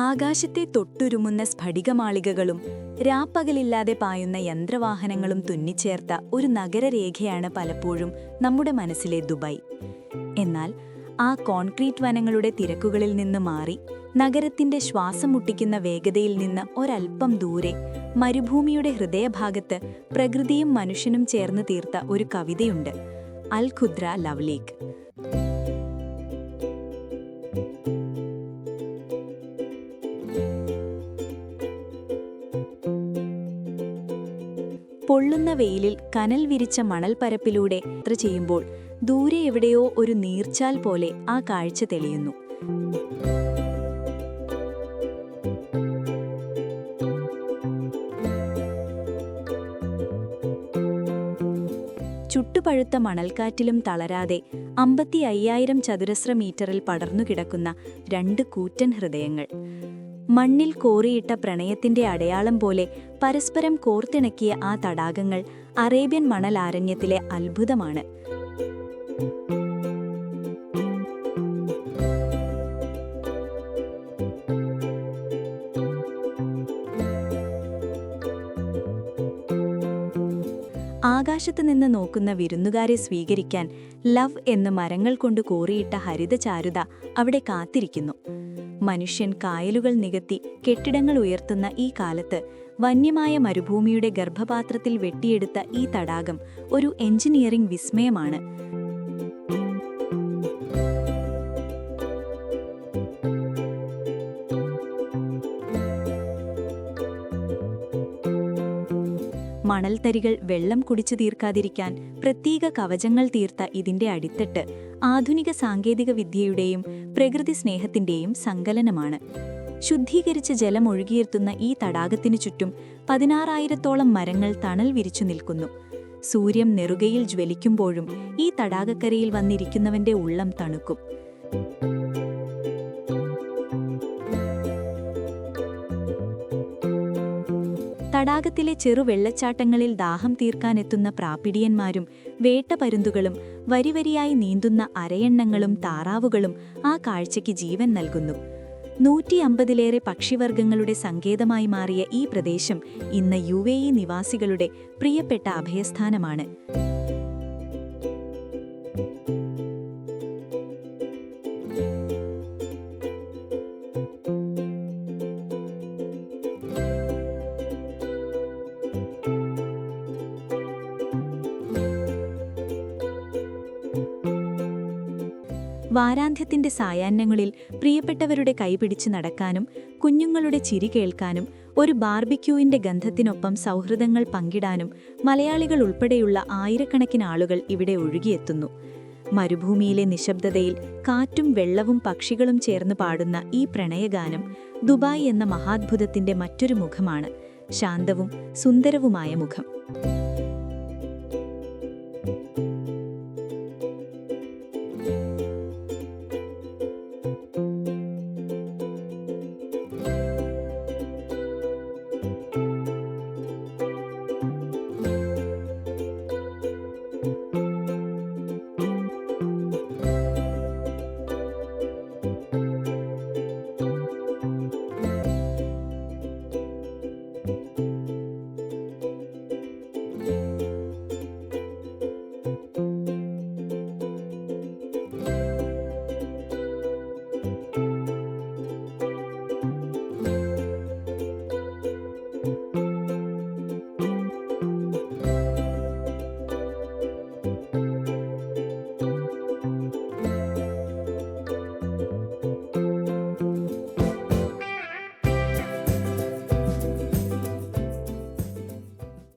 ആകാശത്തെ തൊട്ടുരുമുന്ന സ്ഫടികമാളികകളും രാപ്പകലില്ലാതെ പായുന്ന യന്ത്രവാഹനങ്ങളും തുന്നിച്ചേർത്ത ഒരു നഗരരേഖയാണ് പലപ്പോഴും നമ്മുടെ മനസ്സിലെ ദുബായ്. എന്നാൽ ആ കോൺക്രീറ്റ് വനങ്ങളുടെ തിരക്കുകളിൽ നിന്ന് മാറി നഗരത്തിന്റെ ശ്വാസം മുട്ടിക്കുന്ന വേഗതയിൽ നിന്ന് ഒരൽപ്പം ദൂരെ മരുഭൂമിയുടെ ഹൃദയഭാഗത്ത് പ്രകൃതിയും മനുഷ്യനും ചേർന്ന് തീർത്ത ഒരു കവിതയുണ്ട്, അൽ ഖുദ്ര ലവ് ലേക്ക്. പൊള്ളുന്ന വെയിലിൽ കനൽ വിരിച്ച മണൽപ്പരപ്പിലൂടെ യാത്ര ചെയ്യുമ്പോൾ ദൂരെ എവിടെയോ ഒരു നീർച്ചാൽ പോലെ ആ കാഴ്ച തെളിയുന്നു. ചുട്ടുപഴുത്ത മണൽക്കാറ്റിലും തളരാതെ 55,000 ചതുരശ്ര മീറ്ററിൽ പടർന്നുകിടക്കുന്ന രണ്ട് കൂറ്റൻ ഹൃദയങ്ങൾ. മണ്ണിൽ കോറിയിട്ട പ്രണയത്തിന്റെ അടയാളം പോലെ പരസ്പരം കോർത്തിണക്കിയ ആ തടാകങ്ങൾ അറേബ്യൻ മണലാരണ്യത്തിലെ അത്ഭുതമാണ്. ആകാശത്ത് നിന്ന് നോക്കുന്ന വിരുന്നുകാരെ സ്വീകരിക്കാൻ ലവ് എന്ന് മരങ്ങൾ കൊണ്ട് കോറിയിട്ട ഹരിതചാരുത അവിടെ കാത്തിരിക്കുന്നു. മനുഷ്യൻ കായലുകൾ നികത്തി കെട്ടിടങ്ങൾ ഉയർത്തുന്ന ഈ കാലത്ത് വന്യമായ മരുഭൂമിയുടെ ഗർഭപാത്രത്തിൽ വെട്ടിയെടുത്ത ഈ തടാകം ഒരു എഞ്ചിനീയറിംഗ് വിസ്മയമാണ്. മണൽത്തരികൾ വെള്ളം കുടിച്ചു തീർക്കാതിരിക്കാൻ പ്രത്യേക കവചങ്ങൾ തീർത്ത ഇതിന്റെ അടിത്തട്ട് ആധുനിക സാങ്കേതിക വിദ്യയുടെയും പ്രകൃതി സ്നേഹത്തിന്റെയും സങ്കലനമാണ്. ശുദ്ധീകരിച്ച ജലം ഒഴുകിയെത്തുന്ന ഈ തടാകത്തിനു ചുറ്റും 16,000-ഓളം മരങ്ങൾ തണൽ വിരിച്ചു നിൽക്കുന്നു. സൂര്യൻ നെറുകയിൽ ജ്വലിക്കുമ്പോഴും ഈ തടാകക്കരയിൽ വന്നിരിക്കുന്നവന്റെ ഉള്ളം തണുക്കും. തടാകത്തിലെ ചെറുവെള്ളച്ചാട്ടങ്ങളിൽ ദാഹം തീർക്കാനെത്തുന്ന പ്രാപിടിയന്മാരും വേട്ടപരുന്തുകളും വരിവരിയായി നീന്തുന്ന അരയണ്ണങ്ങളും താറാവുകളും ആ കാഴ്ചയ്ക്ക് ജീവൻ നൽകുന്നു. 150-ലേറെ പക്ഷിവർഗങ്ങളുടെ സങ്കേതമായി മാറിയ ഈ പ്രദേശം ഇന്ന് UAE നിവാസികളുടെ പ്രിയപ്പെട്ട അഭയസ്ഥാനമാണ്. വാരാന്ത്യത്തിന്റെ സായാഹ്നങ്ങളിൽ പ്രിയപ്പെട്ടവരുടെ കൈപിടിച്ച് നടക്കാനും കുഞ്ഞുങ്ങളുടെ ചിരി കേൾക്കാനും ഒരു ബാർബിക്യൂവിന്റെ ഗന്ധത്തിനൊപ്പം സൗഹൃദങ്ങൾ പങ്കിടാനും മലയാളികൾ ഉൾപ്പെടെയുള്ള ആയിരക്കണക്കിന് ആളുകൾ ഇവിടെ ഒഴുകിയെത്തുന്നു. മരുഭൂമിയിലെ നിശബ്ദതയിൽ കാറ്റും വെള്ളവും പക്ഷികളും ചേർന്ന് പാടുന്ന ഈ പ്രണയഗാനം ദുബായ് എന്ന മഹാത്ഭുതത്തിന്റെ മറ്റൊരു മുഖമാണ്, ശാന്തവും സുന്ദരവുമായ മുഖം.